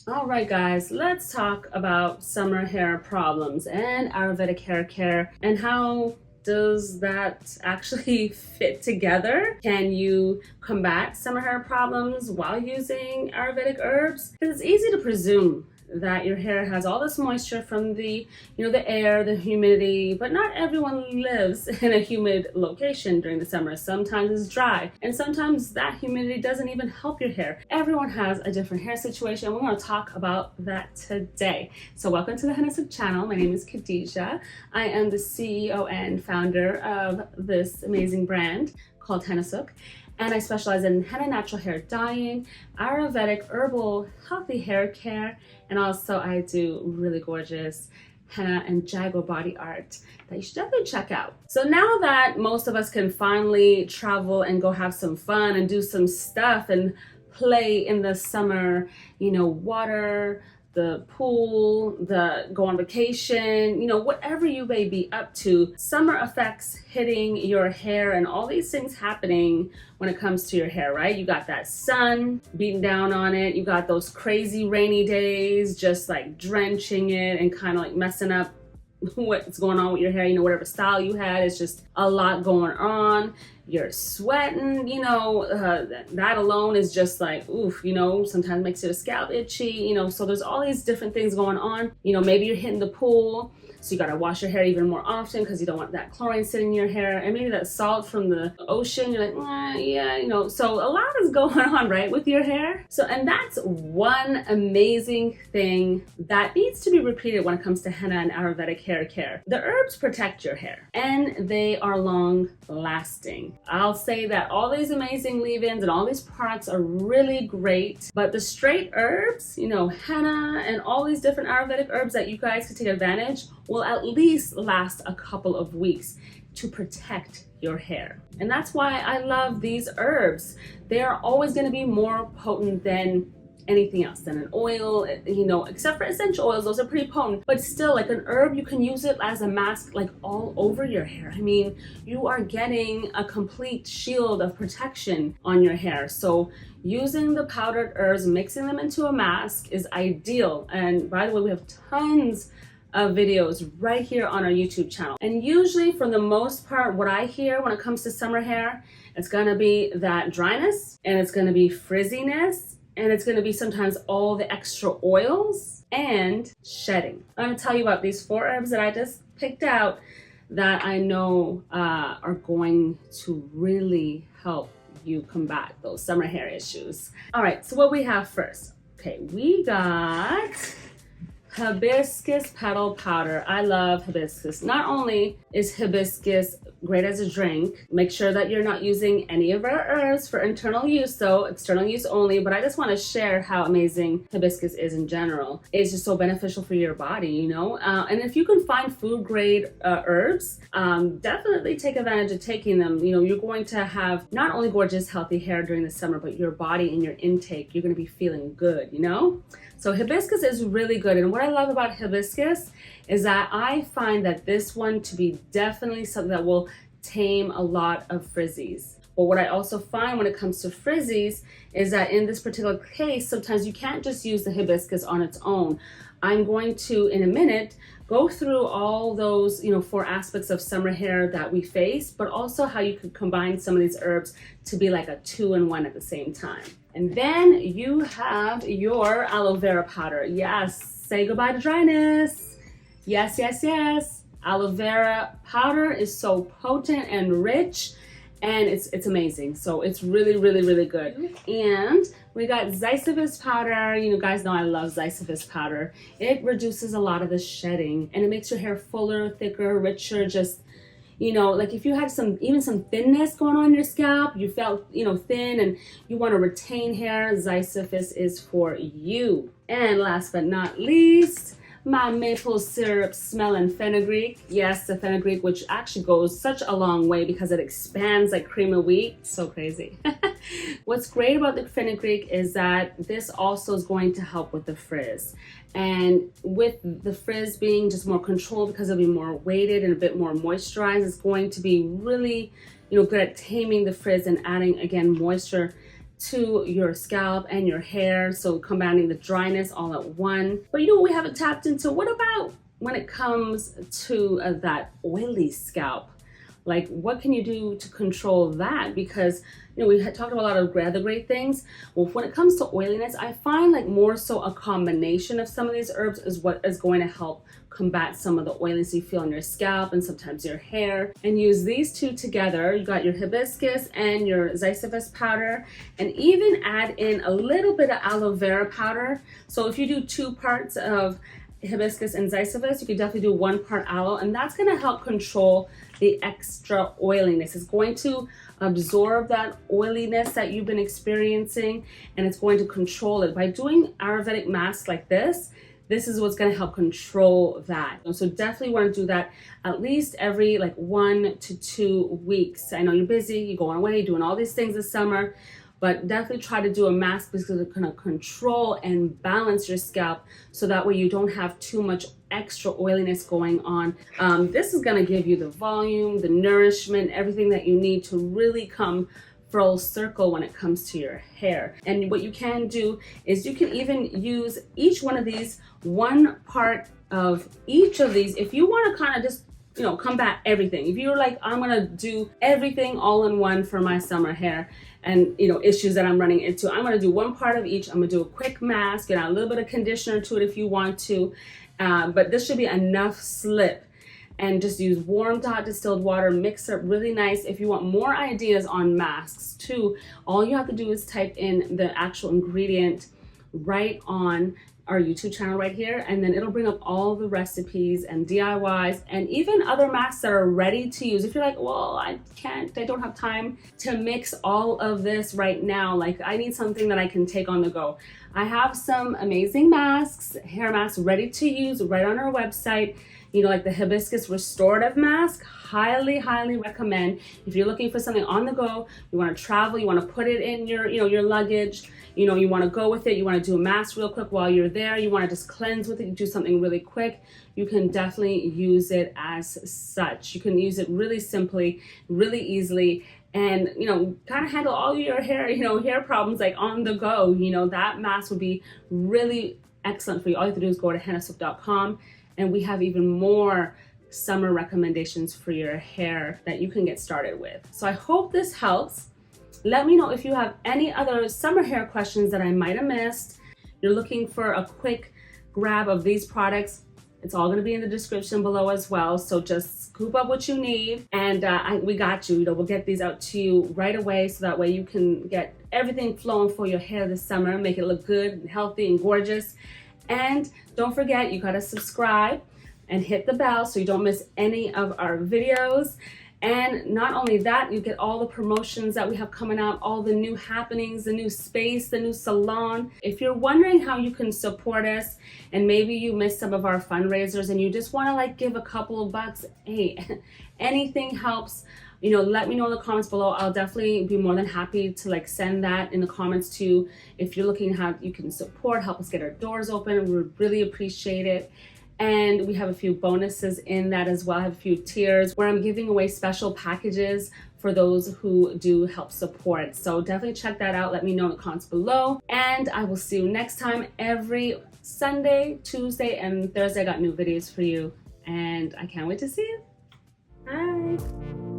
All right, guys, let's talk about summer hair problems and Ayurvedic hair care and how does that actually fit together? Can you combat summer hair problems while using Ayurvedic herbs? Because it's easy to presume that your hair has all this moisture from the air, the humidity, but not everyone lives in a humid location during the summer. Sometimes it's dry, and sometimes that humidity doesn't even help your hair. Everyone has a different hair situation. We're going to talk about that today. So welcome to the Hennasooq channel. My name is Khadija. I am the CEO and founder of this amazing brand called Hennasooq. And I specialize in henna natural hair dyeing, Ayurvedic herbal healthy hair care, and also I do really gorgeous henna and jaguar body art that you should definitely check out. So now that most of us can finally travel and go have some fun and do some stuff and play in the summer, water, the pool, go on vacation, whatever you may be up to, summer effects hitting your hair and all these things happening when it comes to your hair, right? You got that sun beating down on it. You got those crazy rainy days, just like drenching it and kind of like messing up what's going on with your hair, whatever style you had. It's just a lot going on. You're sweating, that alone is just like, oof, sometimes makes your scalp itchy, so there's all these different things going on. Maybe you're hitting the pool, so you gotta wash your hair even more often because you don't want that chlorine sitting in your hair, and maybe that salt from the ocean, you're like, so a lot is going on, right, with your hair. And that's one amazing thing that needs to be repeated when it comes to henna and Ayurvedic hair care. The herbs protect your hair, and they are long lasting. I'll say that all these amazing leave-ins and all these products are really great, but the straight herbs, henna and all these different Ayurvedic herbs that you guys can take advantage will at least last a couple of weeks to protect your hair. And that's why I love these herbs. They are always going to be more potent than anything else, than an oil, except for essential oils. Those are pretty potent, but still, like an herb, you can use it as a mask, like all over your hair. You are getting a complete shield of protection on your hair. So using the powdered herbs, mixing them into a mask is ideal. And by the way, we have tons of videos right here on our YouTube channel. And usually, for the most part, what I hear when it comes to summer hair, it's gonna be that dryness, and it's gonna be frizziness, and it's gonna be sometimes all the extra oils and shedding. I'm gonna tell you about these 4 herbs that I just picked out that I know are going to really help you combat those summer hair issues. All right, so what we have first. Okay, we got Hibiscus Petal Powder. I love hibiscus. Not only is hibiscus great as a drink, make sure that you're not using any of our herbs for internal use, so external use only, but I just want to share how amazing hibiscus is in general. It's just so beneficial for your body, and if you can find food grade herbs, definitely take advantage of taking them. You're going to have not only gorgeous healthy hair during the summer, but your body and your intake, you're going to be feeling good, So hibiscus is really good. And what I love about hibiscus is that I find that this one to be definitely something that will tame a lot of frizzies. But what I also find when it comes to frizzies is that in this particular case, sometimes you can't just use the hibiscus on its own. I'm going to, in a minute, go through all those, 4 aspects of summer hair that we face, but also how you could combine some of these herbs to be like a 2-in-1 at the same time. And then you have your aloe vera powder. Yes, say goodbye to dryness. Yes, yes, yes. Aloe vera powder is so potent and rich, and it's amazing. So it's really, really, really good. And we got Zizyphus powder. You guys know I love Zizyphus powder. It reduces a lot of the shedding, and it makes your hair fuller, thicker, richer, just like if you had some thinness going on your scalp, you felt, thin and you want to retain hair, Zizyphus is for you. And last but not least, my maple syrup smelling fenugreek. Yes, the fenugreek, which actually goes such a long way because it expands like cream of wheat. So crazy. What's great about the fenugreek is that this also is going to help with the frizz. And with the frizz being just more controlled because it'll be more weighted and a bit more moisturized, it's going to be really, good at taming the frizz and adding, again, moisture to your scalp and your hair, so combating the dryness all at one. But you know what we haven't tapped into? What about when it comes to that oily scalp? Like, what can you do to control that? Because, you know, we had talked about a lot of other great things. Well, when it comes to oiliness, I find like more so a combination of some of these herbs is what is going to help combat some of the oiliness you feel on your scalp and sometimes your hair. And use these two together. You got your hibiscus and your Zizyphus powder, and even add in a little bit of aloe vera powder. So if you do 2 parts of hibiscus and Zizyphus, you could definitely do 1 part aloe, and that's going to help control the extra oiliness. It's going to absorb that oiliness that you've been experiencing, and it's going to control it. By doing Ayurvedic masks like this is what's going to help control that. So definitely want to do that at least every like 1 to 2 weeks. I know you're busy, you're going away, you're doing all these things this summer, but definitely try to do a mask because it's going to control and balance your scalp, so that way you don't have too much extra oiliness going on. This is going to give you the volume, the nourishment, everything that you need to really come full circle when it comes to your hair. And what you can do is you can even use each one of these, 1 part of each of these, if you want to kind of just, you know, combat everything. If you're like, I'm gonna do everything all in one for my summer hair and, you know, issues that I'm running into, I'm gonna do 1 part of each. I'm gonna do a quick mask and add a little bit of conditioner to it if you want to, but this should be enough slip. And just use warm hot distilled water, mix it really nice. If you want more ideas on masks too, all you have to do is type in the actual ingredient right on our YouTube channel right here, and then it'll bring up all the recipes and DIYs and even other masks that are ready to use. If you're like, well, I don't have time to mix all of this right now, like I need something that I can take on the go, I have some amazing masks, hair masks ready to use right on our website. You know, like the hibiscus restorative mask, highly recommend. If you're looking for something on the go, you want to travel, you want to put it in your, you know, your luggage, you know, you want to go with it, you want to do a mask real quick while you're there, you want to just cleanse with it, do something really quick, you can definitely use it as such. You can use it really simply, really easily, and, you know, kind of handle all your hair, you know, hair problems like on the go. You know, that mask would be really excellent for you. All you have to do is go to hennasooq.com, and we have even more summer recommendations for your hair that you can get started with. So I hope this helps. Let me know if you have any other summer hair questions that I might have missed. You're looking for a quick grab of these products, it's all going to be in the description below as well. So just scoop up what you need, and we got you. You know, we'll get these out to you right away, so that way you can get everything flowing for your hair this summer, make it look good and healthy and gorgeous. And don't forget, you got to subscribe and hit the bell so you don't miss any of our videos. And not only that, you get all the promotions that we have coming out, all the new happenings, the new space, the new salon. If you're wondering how you can support us, and maybe you missed some of our fundraisers and you just want to like give a couple of bucks, hey, anything helps. You know, let me know in the comments below. I'll definitely be more than happy to like send that in the comments too. If you're looking how you can support, help us get our doors open, we would really appreciate it. And we have a few bonuses in that as well. I have a few tiers where I'm giving away special packages for those who do help support. So definitely check that out. Let me know in the comments below. And I will see you next time. Every Sunday, Tuesday, and Thursday, I got new videos for you. And I can't wait to see you. Bye.